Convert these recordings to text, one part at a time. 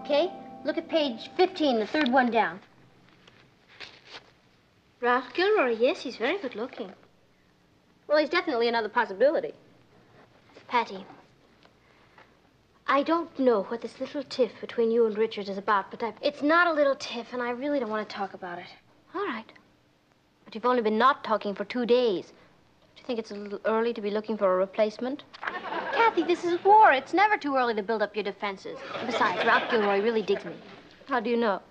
Okay? Look at page 15, the third one down. Ralph Gilroy, yes, he's very good looking. Well, he's definitely another possibility. Patty, I don't know what this little tiff between you and Richard is about, but it's not a little tiff, and I really don't want to talk about it. All right. But you've only been not talking for 2 days. Do you think it's a little early to be looking for a replacement? Kathy, this is war. It's never too early to build up your defenses. Besides, Ralph Gilroy really digs me. How do you know?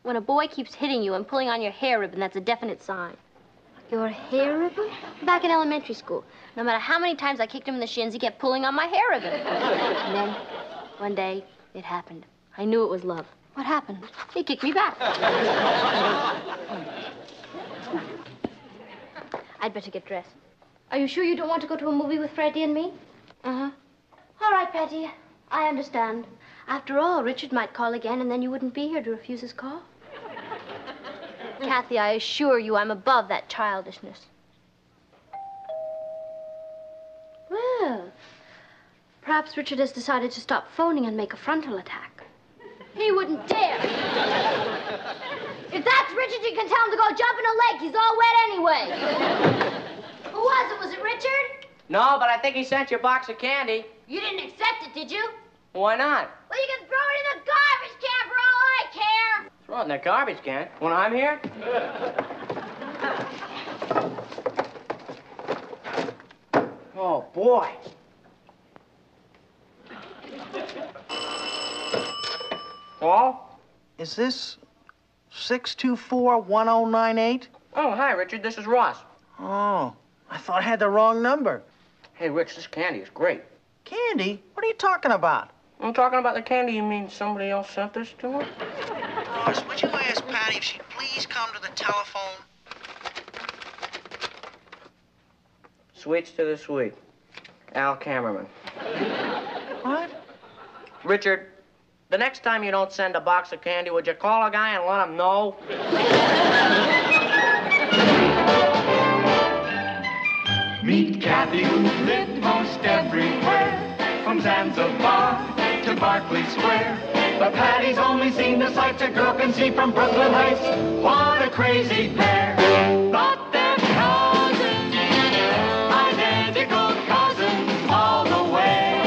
When a boy keeps hitting you and pulling on your hair ribbon, that's a definite sign. Your hair ribbon? Back in elementary school. No matter how many times I kicked him in the shins, he kept pulling on my hair ribbon. And then, one day, it happened. I knew it was love. What happened? He kicked me back. I'd better get dressed. Are you sure you don't want to go to a movie with Freddie and me? Uh-huh. All right, Patty. I understand. After all, Richard might call again, and then you wouldn't be here to refuse his call. Kathy, I assure you I'm above that childishness. Well, perhaps Richard has decided to stop phoning and make a frontal attack. He wouldn't dare. If that's Richard, you can tell him to go jump in a lake. He's all wet anyway. Who was it? Was it Richard? No, but I think he sent you a box of candy. You didn't accept it, did you? Why not? Well, you can throw it in the garbage can for all I care. Throw it in the garbage can? When I'm here? Oh, boy. Paul? Is this 624-1098? Oh, hi, Richard. This is Ross. Oh, I thought I had the wrong number. Hey, Rich, this candy is great. Candy? What are you talking about? I'm talking about the candy. You mean somebody else sent this to her? Ross, would you ask Patty if she'd please come to the telephone? Sweets to the sweet. Al Cameraman. What? Richard, the next time you don't send a box of candy, would you call a guy and let him know? Meet Kathy, who lived most everywhere, from Zanzibar to Berkeley Square. But Patty's only seen the sights a girl can see from Brooklyn Heights. What a crazy pair. Thought they're cousins, identical cousins all the way.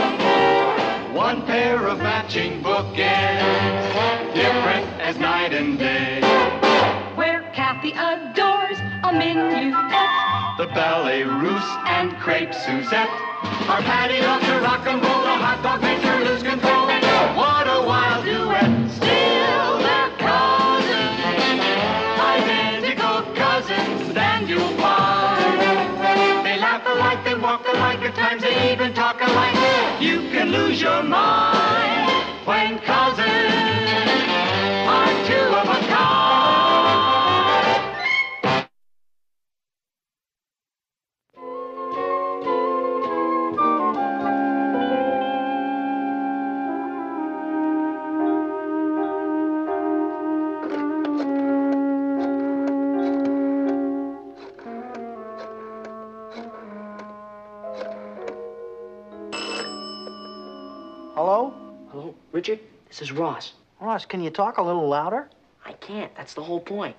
One pair of matching bookends, different as night and day. Where Kathy adores a minuet, The ballet russe and crepe Suzette. Our Patty loves to rock and roll, a hot dog makes her lose control. What a wild duet, still they're cousins, identical cousins, stand you'll find. They laugh alike, they walk alike, at times they even talk alike. You can lose your mind when cousins are two of a kind. Hello? Hello, Richard? This is Ross. Ross, can you talk a little louder? I can't. That's the whole point.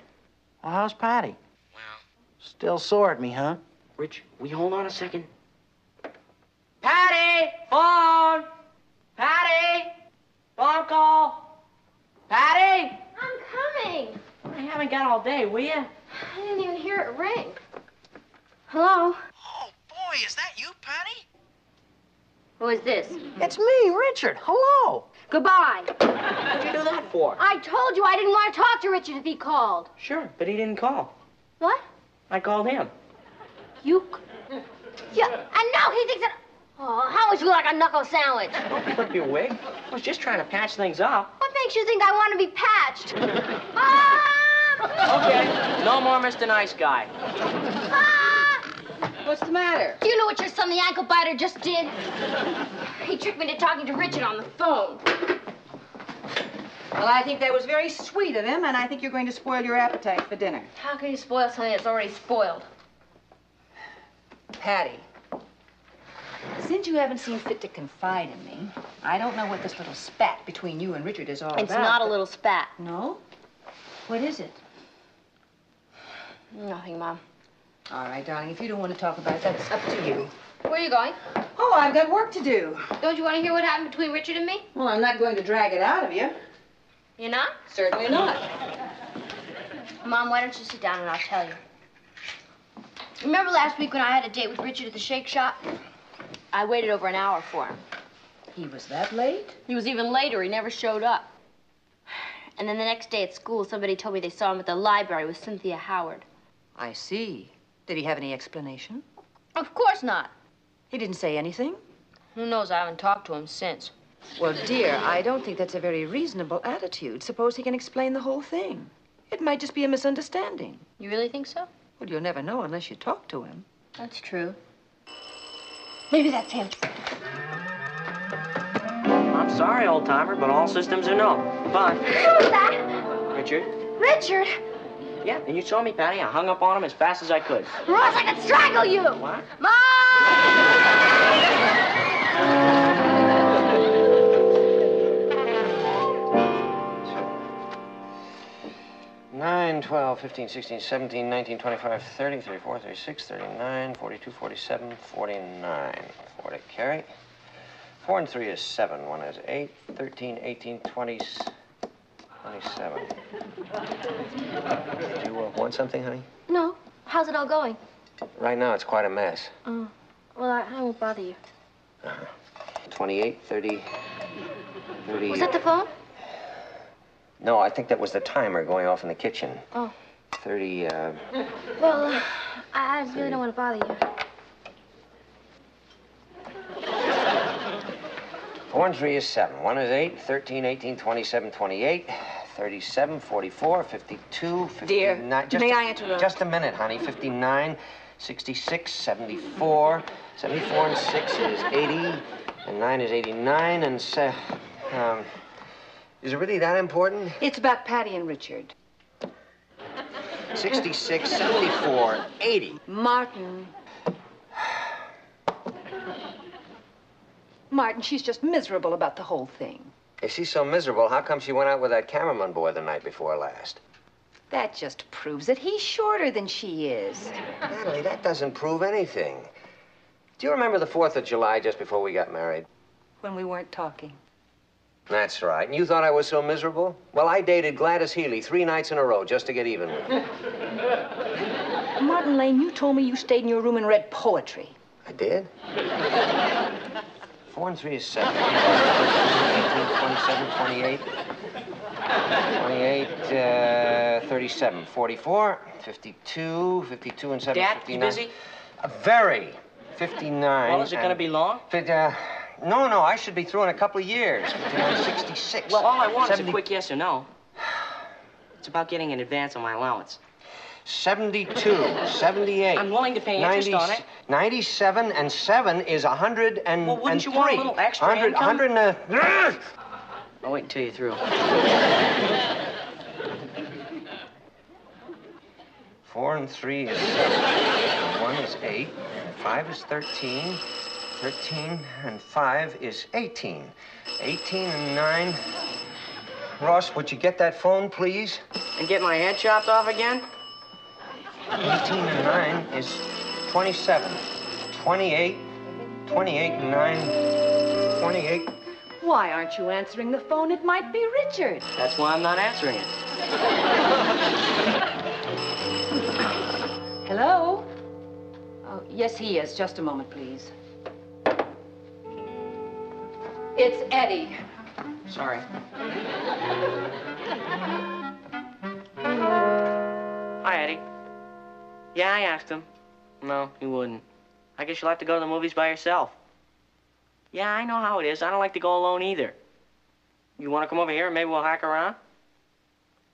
Well, how's Patty? Well, Still sore at me, huh? Rich, will you hold on a second? Patty! Phone! Patty! Phone call! Patty! I'm coming. I haven't got all day, will you? I didn't even hear it ring. Hello? Oh, boy, is that you, Patty? Who is this? It's me, Richard. Hello. Goodbye. What'd you do that for? I told you I didn't want to talk to Richard if he called. Sure, but he didn't call. What? I called him. You... Yeah, and now he thinks that... Oh, how much you look like a knuckle sandwich? Don't flip your wig. I was just trying to patch things up. What makes you think I want to be patched? Mom! Okay, no more Mr. Nice Guy. What's the matter? Do you know what your son, the ankle biter, just did? He tricked me into talking to Richard on the phone. Well, I think that was very sweet of him, and I think you're going to spoil your appetite for dinner. How can you spoil something that's already spoiled? Patty, since you haven't seen fit to confide in me, I don't know what this little spat between you and Richard is all about. It's not a little spat. No? What is it? Nothing, Mom. All right, darling, if you don't want to talk about it, that's up to you. Where are you going? Oh, I've got work to do. Don't you want to hear what happened between Richard and me? Well, I'm not going to drag it out of you. You're not? Certainly not. Mom, why don't you sit down and I'll tell you. Remember last week when I had a date with Richard at the shake shop? I waited over an hour for him. He was that late? He was even later. He never showed up. And then the next day at school, somebody told me they saw him at the library with Cynthia Howard. I see. Did he have any explanation? Of course not. He didn't say anything? Who knows? I haven't talked to him since. Well, dear, I don't think that's a very reasonable attitude. Suppose he can explain the whole thing. It might just be a misunderstanding. You really think so? Well, you'll never know unless you talk to him. That's true. Maybe that's him. I'm sorry, old-timer, but all systems are no. Bye. Who was that? Richard? Richard! Yeah, and you saw me, Patty. I hung up on him as fast as I could. Ross, I could strangle you! What? Mom! 9, 12, 15, 16, 17, 19, 25, 30, 34, 36, 39, 42, 47, 49. 4 to carry. 4 and 3 is 7. 1 is 8, 13, 18, 20, 27. Did you want something, honey? No. How's it all going? Right now, it's quite a mess. Well, I won't bother you. 28, 30, 30... Was that the phone? No, I think that was the timer going off in the kitchen. Oh. 30, Well, I really don't want to bother you. 4 and 3 is 7. 1 is 8, 13, 18, 27, 28, 37, 44, 52, 59... Dear, may I interrupt? Just a minute, honey. 59, 66, 74, 74 and 6 is 80, and 9 is 89, and... is it really that important? It's about Patty and Richard. 66, 74, 80. Martin. Martin, she's just miserable about the whole thing. If she's so miserable, how come she went out with that cameraman boy the night before last? That just proves that he's shorter than she is. Natalie, that doesn't prove anything. Do you remember the 4th of July just before we got married? When we weren't talking. That's right. And you thought I was so miserable? Well, I dated Gladys Healy 3 nights in a row just to get even with her. Martin Lane, you told me you stayed in your room and read poetry. I did? 4 and 3 is 7. 18, 27, 28. 28, 37, 44, 52, 52 and 7, Dad, 59. you busy? Very. 59. Well, is it going to be long? No, I should be through in a couple of years. 59, 66. Well, all I want 70... is a quick yes or no. It's about getting an advance on my allowance. 72, 78. I'm willing to pay interest on it. 97 and 7 is 100 and Well, wouldn't you want a little extra 100, income? 100 and I'll wait until you're through. 4 and 3 is 7. 1 is 8. 5 is 13. 13 and 5 is 18. 18 and 9. Ross, would you get that phone, please? And get my head chopped off again? 18 and 9 is 27. 28. 28 and 9. 28. Why aren't you answering the phone? It might be Richard. That's why I'm not answering it. Hello? Oh, yes, he is. Just a moment, please. It's Eddie. Sorry. Hi, Eddie. Yeah, I asked him. No, he wouldn't. I guess you'll have to go to the movies by yourself. Yeah, I know how it is. I don't like to go alone either. You want to come over here and maybe we'll hack around?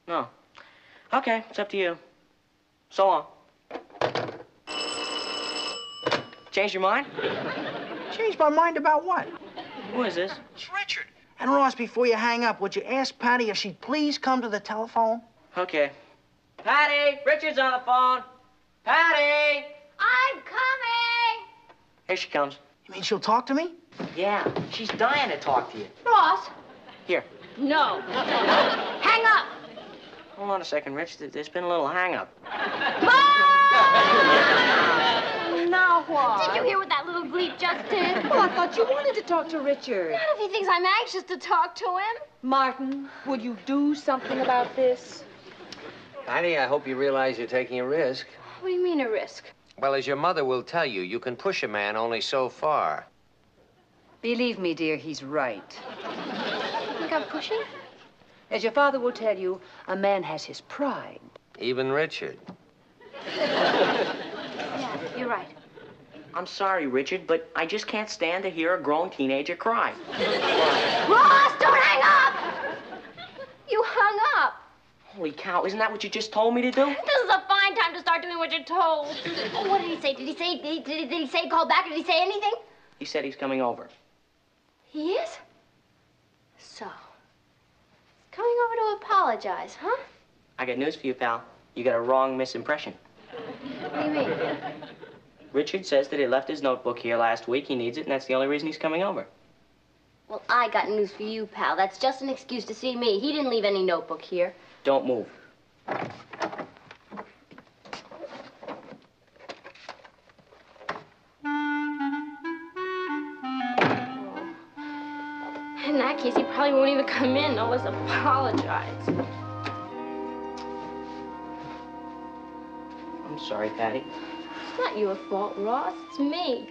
No. Okay, it's up to you. So long. Changed your mind? Changed my mind about what? Who is this? It's Richard. And Ross, before you hang up, would you ask Patty if she'd please come to the telephone? Okay. Patty, Richard's on the phone. Patty! I'm coming! Here she comes. You mean she'll talk to me? Yeah, she's dying to talk to you. Ross. Here. No. Hang up. Hold on a second, Rich. There's been a little hang-up. Now what? Did you hear what that little bleep just did? Well, I thought you wanted to talk to Richard. Not if he thinks I'm anxious to talk to him. Martin, would you do something about this? Patty, I hope you realize you're taking a risk. What do you mean, a risk? Well, as your mother will tell you, you can push a man only so far. Believe me, dear, he's right. You think I'm pushing? As your father will tell you, a man has his pride. Even Richard. Yeah, you're right. I'm sorry, Richard, but I just can't stand to hear a grown teenager cry. Ross, don't hang up! You hung up. Holy cow, isn't that what you just told me to do? This is a fine time to start doing what you're told. Oh, what did he say? Did he say call back? Did he say anything? He said he's coming over. He is? So, he's coming over to apologize, huh? I got news for you, pal. You got a wrong misimpression. What do you mean? Richard says that he left his notebook here last week. He needs it, and that's the only reason he's coming over. Well, I got news for you, pal. That's just an excuse to see me. He didn't leave any notebook here. Don't move. In that case, he probably won't even come in, no less apologize. I'm sorry, Patty. It's not your fault, Ross. It's me.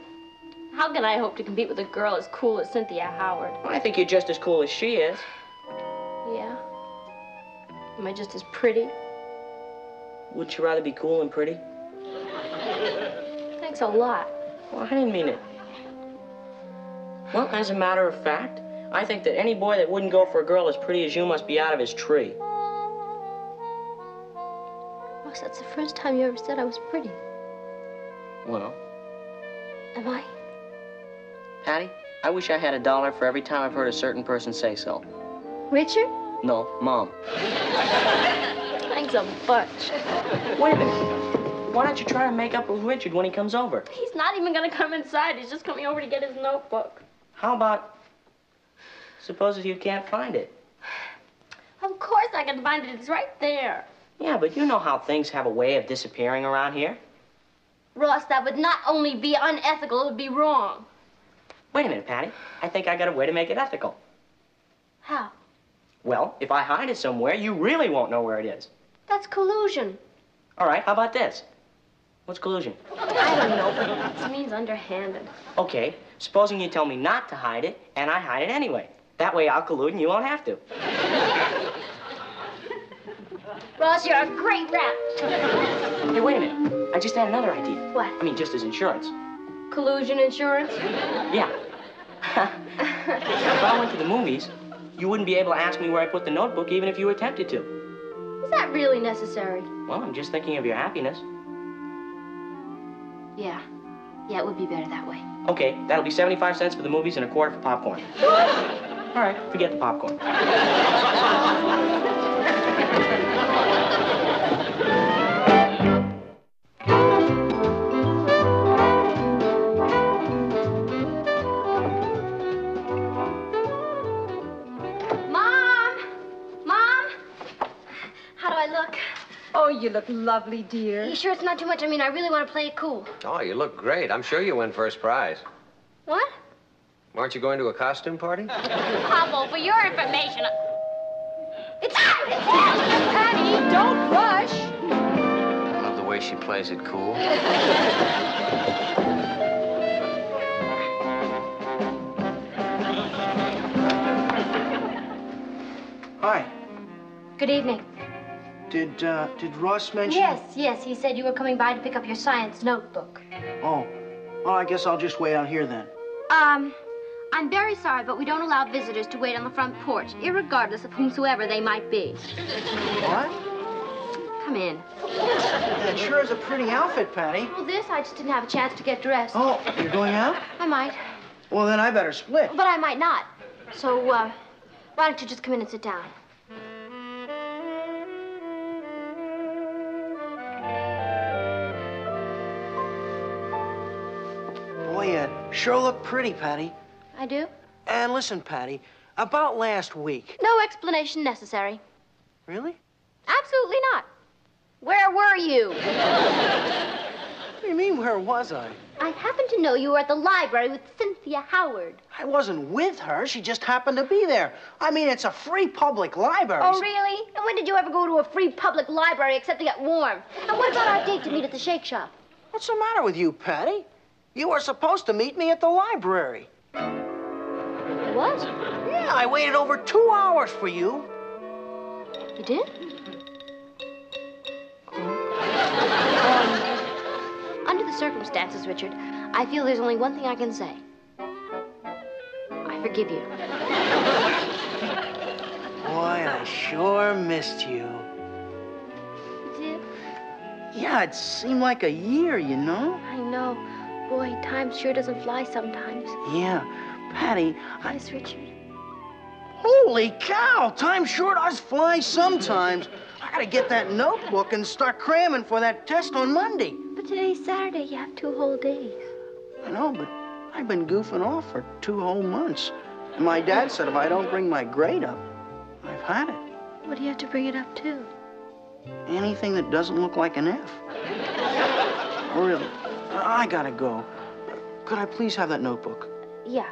How can I hope to compete with a girl as cool as Cynthia Howard? I think you're just as cool as she is. Yeah? Am I just as pretty? Would you rather be cool and pretty? Thanks a lot. Well, I didn't mean it. Well, as a matter of fact, I think that any boy that wouldn't go for a girl as pretty as you must be out of his tree. Ross, that's the first time you ever said I was pretty. Well, Am I? Patty, I wish I had $1 for every time I've heard a certain person say so. Richard? No, Mom. Thanks a bunch. Wait a minute. Why don't you try to make up with Richard when he comes over? He's not even gonna come inside. He's just coming over to get his notebook. How about, suppose if you can't find it? Of course I can find it. It's right there. Yeah, but you know how things have a way of disappearing around here. Ross, that would not only be unethical, it would be wrong. Wait a minute, Patty. I think I got a way to make it ethical. How? Well, if I hide it somewhere, you really won't know where it is. That's collusion. All right, how about this? What's collusion? I don't know, but it means underhanded. Okay, supposing you tell me not to hide it, and I hide it anyway. That way I'll collude and you won't have to. Ross, you're a great rap. Hey, wait a minute. I just had another idea. What? I mean, just as insurance. Collusion insurance? Yeah. If I went to the movies, you wouldn't be able to ask me where I put the notebook even if you attempted to. Is that really necessary? Well, I'm just thinking of your happiness. Yeah. Yeah, it would be better that way. Okay, that'll be 75 cents for the movies and a quarter for popcorn. All right, forget the popcorn. Oh, you look lovely, dear. You sure it's not too much? I mean, I really want to play it cool. Oh, you look great. I'm sure you win first prize. What? Aren't you going to a costume party? Pablo, for your information... It's out! It's out! Patty, don't rush. I love the way she plays it cool. Hi. Good evening. Did Ross mention... Yes, he said you were coming by to pick up your science notebook. Oh. Well, I guess I'll just wait out here then. I'm very sorry, but we don't allow visitors to wait on the front porch, irregardless of whomsoever they might be. What? Come in. That sure is a pretty outfit, Patty. Well, I just didn't have a chance to get dressed. Oh, you're going out? I might, Well, then I better split. but I might not. So, why don't you just come in and sit down? Boy, you sure look pretty, Patty. I do? And listen, Patty, about last week. No explanation necessary. Really? Absolutely not. Where were you? What do you mean, where was I? I happen to know you were at the library with Cynthia Howard. I wasn't with her. She just happened to be there. I mean, it's a free public library. Oh, really? And when did you ever go to a free public library except to get warm? And what about our date to meet at the shake shop? What's the matter with you, Patty? You were supposed to meet me at the library. What? Yeah, I waited over 2 hours for you. You did? Under the circumstances, Richard, I feel there's only one thing I can say. I forgive you. Boy, I sure missed you. You did? Yeah, it seemed like a year, you know? I know. Boy, time sure doesn't fly sometimes. Yeah, Patty, Yes, Richard. Holy cow! Time sure does fly sometimes. I gotta get that notebook and start cramming for that test on Monday. But today's Saturday. You have 2 whole days. I know, but I've been goofing off for 2 whole months. And my dad said if I don't bring my grade up, I've had it. What do you have to bring it up to? Anything that doesn't look like an F. Really, I gotta go. Could I please have that notebook? Yeah,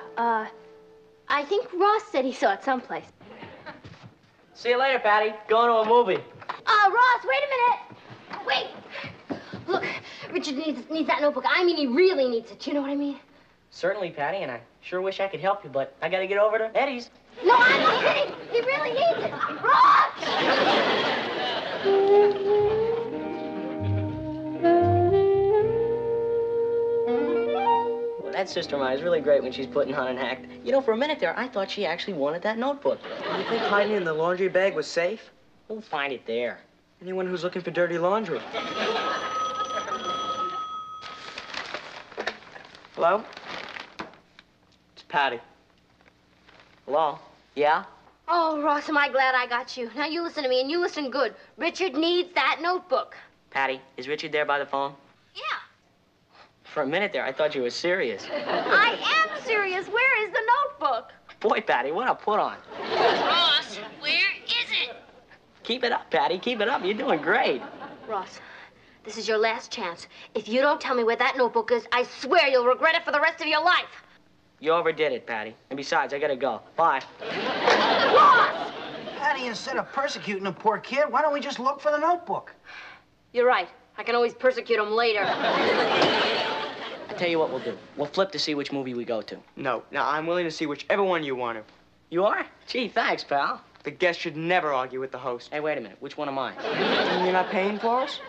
I think Ross said he saw it someplace. See you later, Patty. Going to a movie. Ross, wait a minute. Wait. Look, Richard needs that notebook. I mean, he really needs it. You know what I mean? Certainly, Patty, and I sure wish I could help you, but I gotta get over to Eddie's. No, I'm not kidding. He really needs it. Ross! Well, that sister of mine is really great when she's putting on an act. You know, for a minute there, I thought she actually wanted that notebook. You think hiding in the laundry bag was safe? We'll find it there. Anyone who's looking for dirty laundry. Hello? It's Patty. Hello? Yeah? Oh, Ross, am I glad I got you. Now, you listen to me, and you listen good. Richard needs that notebook. Patty, is Richard there by the phone? Yeah. For a minute there, I thought you were serious. I am serious. Where is the notebook? Boy, Patty, what a put on. Ross, where is it? Keep it up, Patty. Keep it up. You're doing great. Ross, this is your last chance. If you don't tell me where that notebook is, I swear you'll regret it for the rest of your life. You overdid it, Patty. And besides, I gotta go. Bye. Ross! Patty, instead of persecuting a poor kid, why don't we just look for the notebook? You're right. I can always persecute him later. I tell you what we'll do. We'll flip to see which movie we go to. No, I'm willing to see whichever one you want to. You are? Gee, thanks, pal. The guest should never argue with the host. Hey, wait a minute. Which one am I? You're not paying for us?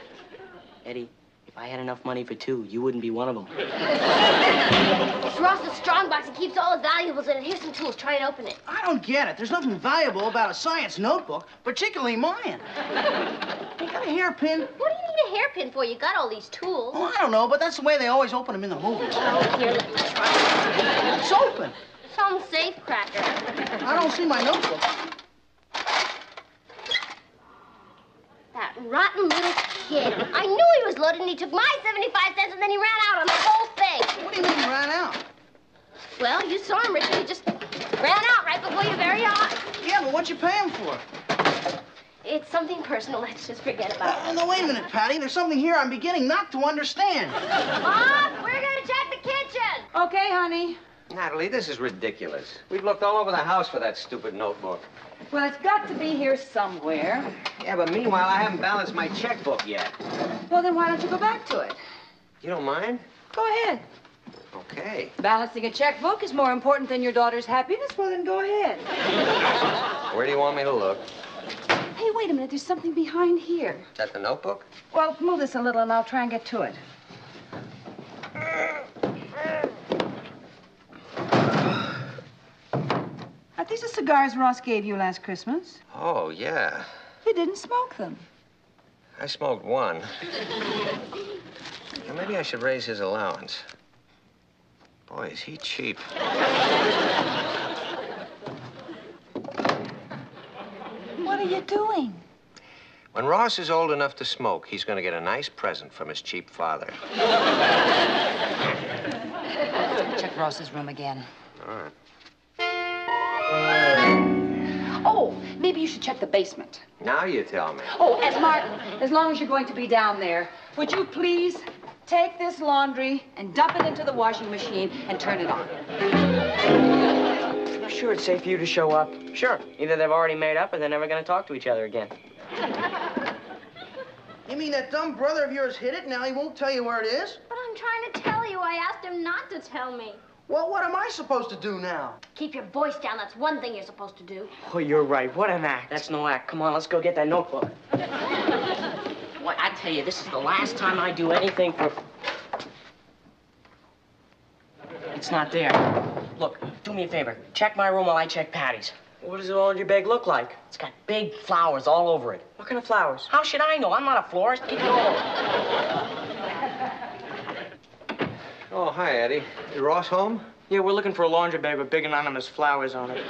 Eddie, if I had enough money for 2, you wouldn't be one of them. It's Ross's strong box. He keeps all his valuables in it. Here's some tools. Try and open it. I don't get it. There's nothing valuable about a science notebook, particularly mine. You got a hairpin? What do you need a hairpin for? You got all these tools. Oh, I don't know, but that's the way they always open them in the movies. Oh, here, let me try. It's open. Some safe cracker. I don't see my notebook. That rotten little kid. I knew he was loaded, and he took my 75 cents, and then he ran out on the whole thing. What do you mean you ran out? Well, you saw him, Richard. He just ran out right before your very eyes. Yeah, but what'd you pay him for? It's something personal. Let's just forget about it. No, wait a minute, Patty. There's something here I'm beginning not to understand. Mom, we're going to check the kitchen. Okay, honey. Natalie, this is ridiculous. We've looked all over the house for that stupid notebook. Well, it's got to be here somewhere. Yeah, but meanwhile, I haven't balanced my checkbook yet. Well, then why don't you go back to it? You don't mind? Go ahead. Okay. Balancing a checkbook is more important than your daughter's happiness. Well, then go ahead. Where do you want me to look? Hey, wait a minute. There's something behind here. Is that the notebook? Well, move this a little, and I'll try and get to it. Are these the cigars Ross gave you last Christmas? Oh, yeah. You didn't smoke them. I smoked one. Now, maybe I should raise his allowance. Boy, is he cheap. What are you doing? When Ross is old enough to smoke, he's going to get a nice present from his cheap father. Ross's room again. All right. Oh, maybe you should check the basement. Now you tell me. Oh, and Martin, as long as you're going to be down there, would you please take this laundry and dump it into the washing machine and turn it on? You sure it's safe for you to show up? Sure. Either they've already made up or they're never going to talk to each other again. You mean that dumb brother of yours hid it, now he won't tell you where it is? But I'm trying to tell you. I asked him not to tell me. Well, what am I supposed to do now? Keep your voice down. That's one thing you're supposed to do. Oh, you're right. What an act. That's no act. Come on, let's go get that notebook. Boy, I tell you, this is the last time I do anything for... It's not there. Look, do me a favor. Check my room while I check Patty's. What does the laundry bag look like? It's got big flowers all over it. What kind of flowers? How should I know? I'm not a florist. Keep it all. Oh, hi, Eddie. Is Ross home? Yeah, we're looking for a laundry bag with big anonymous flowers on it.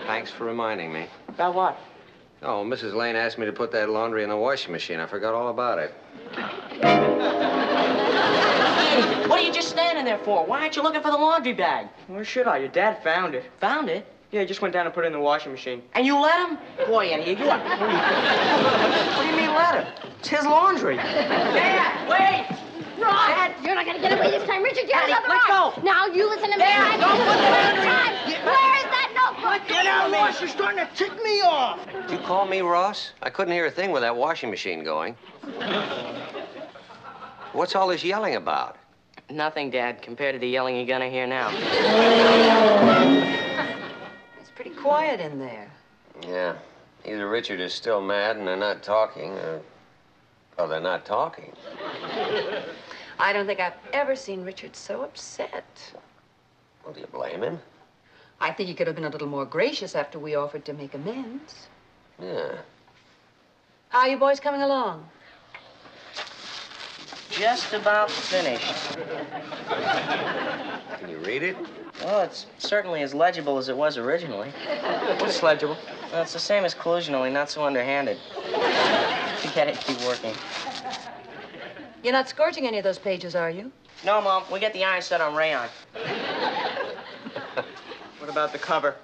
Thanks for reminding me. About what? Oh, Mrs. Lane asked me to put that laundry in the washing machine. I forgot all about it. Eddie, what are you just standing there for? Why aren't you looking for the laundry bag? Where should I? Your dad found it. Found it? Yeah, he just went down and put it in the washing machine. And you let him? Boy, Eddie, you are... What do you mean let him? It's his laundry. Dad, wait! Ross, you're not going to get away this time. Richard, you're Daddy, let go. Now, you listen to me. Dad, don't put that on me. Where is that notebook? Get out, Ross, you're starting to tick me off. Did you call me Ross? I couldn't hear a thing with that washing machine going. What's all this yelling about? Nothing, Dad, compared to the yelling you're gonna hear now. It's pretty quiet in there. Yeah. Either Richard is still mad and they're not talking, or... Oh, they're not talking. I don't think I've ever seen Richard so upset. Well, do you blame him? I think he could have been a little more gracious after we offered to make amends. Yeah. How are you boys coming along? Just about finished. Can you read it? Well, it's certainly as legible as it was originally. What's legible? Well, it's the same as collusion, only not so underhanded. Forget it, keep working. You're not scorching any of those pages, are you? No, Mom, we get the iron set on rayon. What about the cover?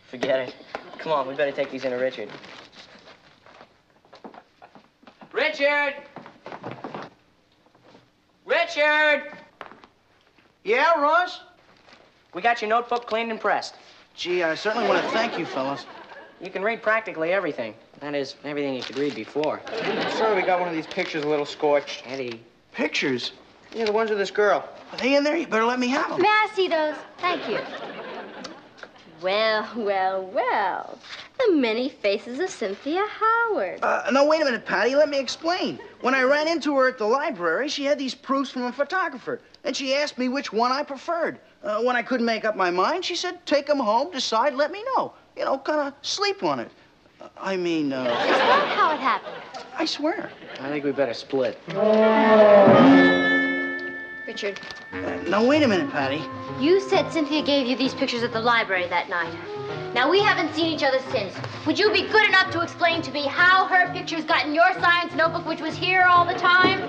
Forget it. Come on, we better take these into Richard. Richard! Richard! Yeah, Ross? We got your notebook cleaned and pressed. Gee, I certainly want to thank you, fellas. You can read practically everything. That is, everything you could read before. Sorry, we got one of these pictures a little scorched. Eddie. Pictures? Yeah, the ones of this girl. Are they in there? You better let me have them. May I see those? Thank you. Well, well, well. The many faces of Cynthia Howard. No, wait a minute, Patty. Let me explain. When I ran into her at the library, she had these proofs from a photographer, and she asked me which one I preferred. When I couldn't make up my mind, she said, take them home, decide, let me know. You know, kind of sleep on it. I mean, Is that how it happened? I swear. I think we better split. Richard, Now, wait a minute, Patty. you said Cynthia gave you these pictures at the library that night. Now, we haven't seen each other since. Would you be good enough to explain to me how her pictures got in your science notebook, which was here all the time?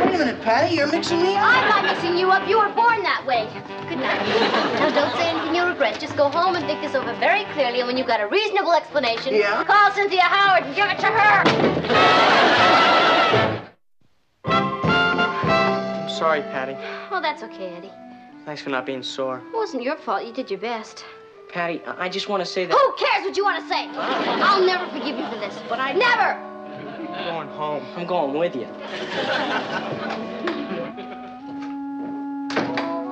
Wait a minute, Patty. You're mixing me up. I'm not mixing you up. You were born that way. Good night. Now, don't say anything you'll regret. Just go home and think this over very clearly, and when you've got a reasonable explanation, Yeah? call Cynthia Howard and give it to her. I'm sorry, Patty. Oh, that's okay, Eddie. Thanks for not being sore. It wasn't your fault. You did your best. Patty, I just want to say that... Who cares what you want to say? I'll never forgive you for this. But I... Never! I'm going home. I'm going with you.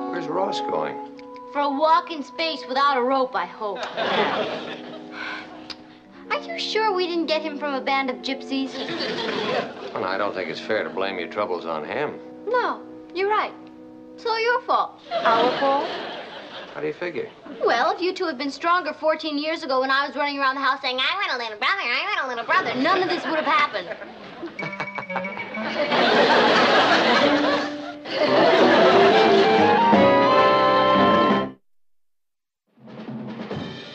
Where's Ross going? For a walk in space without a rope, I hope. Are you sure we didn't get him from a band of gypsies? Well, I don't think it's fair to blame your troubles on him. No, you're right. It's all your fault. Our fault? How do you figure? Well, if you two had been stronger 14 years ago when I was running around the house saying, I want a little brother, I want a little brother, none of this would have happened.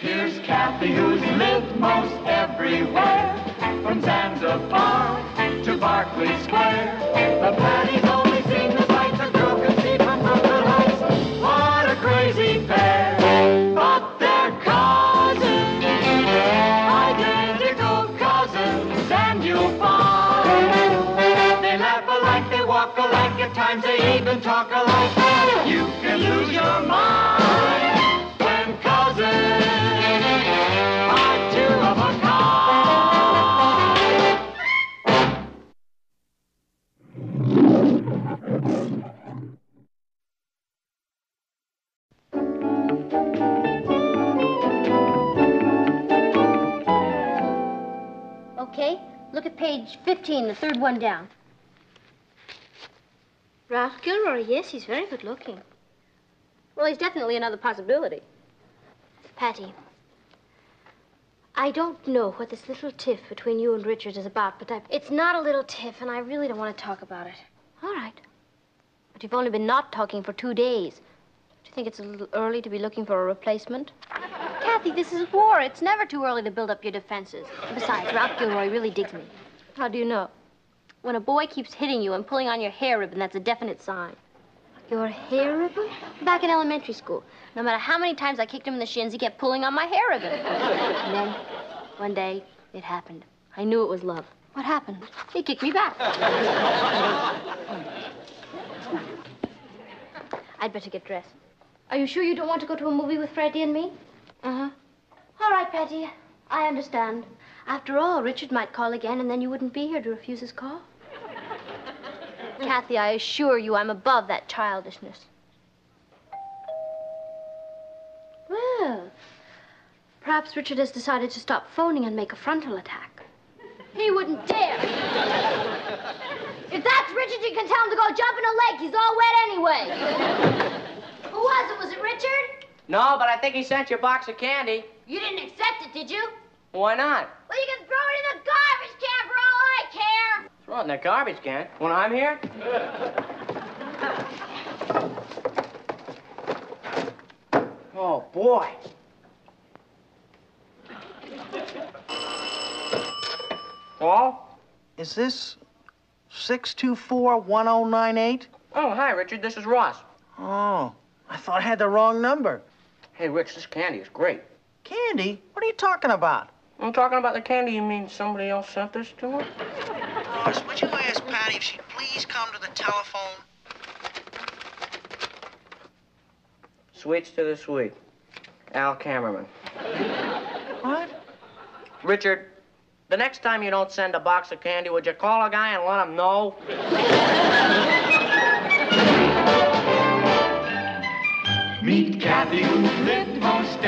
Here's Kathy, who's lived most everywhere, from Zanzibar to Berkeley Square. The Patty's only seen the sights a girl can see from Brooklyn Heights. What a crazy Sometimes they even talk alike. You can lose your mind when cousins are two of a Okay, look at page 15, the third one down. Ralph Gilroy, yes, he's very good looking. Well, he's definitely another possibility. Patty, I don't know what this little tiff between you and Richard is about, but it's not a little tiff, and I really don't want to talk about it. All right. But you've only been not talking for 2 days. Do you think it's a little early to be looking for a replacement? Kathy, this is war. It's never too early to build up your defenses. Besides, Ralph Gilroy really digs me. How do you know? When a boy keeps hitting you and pulling on your hair ribbon, that's a definite sign. Your hair ribbon? Back in elementary school. No matter how many times I kicked him in the shins, he kept pulling on my hair ribbon. And then, one day, it happened. I knew it was love. What happened? He kicked me back. I'd better get dressed. Are you sure you don't want to go to a movie with Freddie and me? Uh-huh. All right, Patty. I understand. After all, Richard might call again, and then you wouldn't be here to refuse his call. Kathy, I assure you I'm above that childishness. Well, perhaps Richard has decided to stop phoning and make a frontal attack. He wouldn't dare. If that's Richard, you can tell him to go jump in a lake. He's all wet anyway. Who was it? Was it Richard? No, but I think he sent you a box of candy. You didn't accept it, did you? Why not? Well, you can throw it in the garbage can for all I care. Throw it in the garbage can. When I'm here? Oh, boy. Paul? Is this 624-1098? Oh, hi, Richard. This is Ross. Oh, I thought I had the wrong number. Hey, Rich, this candy is great. Candy? What are you talking about? I'm talking about the candy. You mean somebody else sent this to her? Ross, would you ask Patty if she'd please come to the telephone? Sweets to the sweet. Al Cameraman. What? Richard, the next time you don't send a box of candy, would you call a guy and let him know? Meet Kathy, who lived most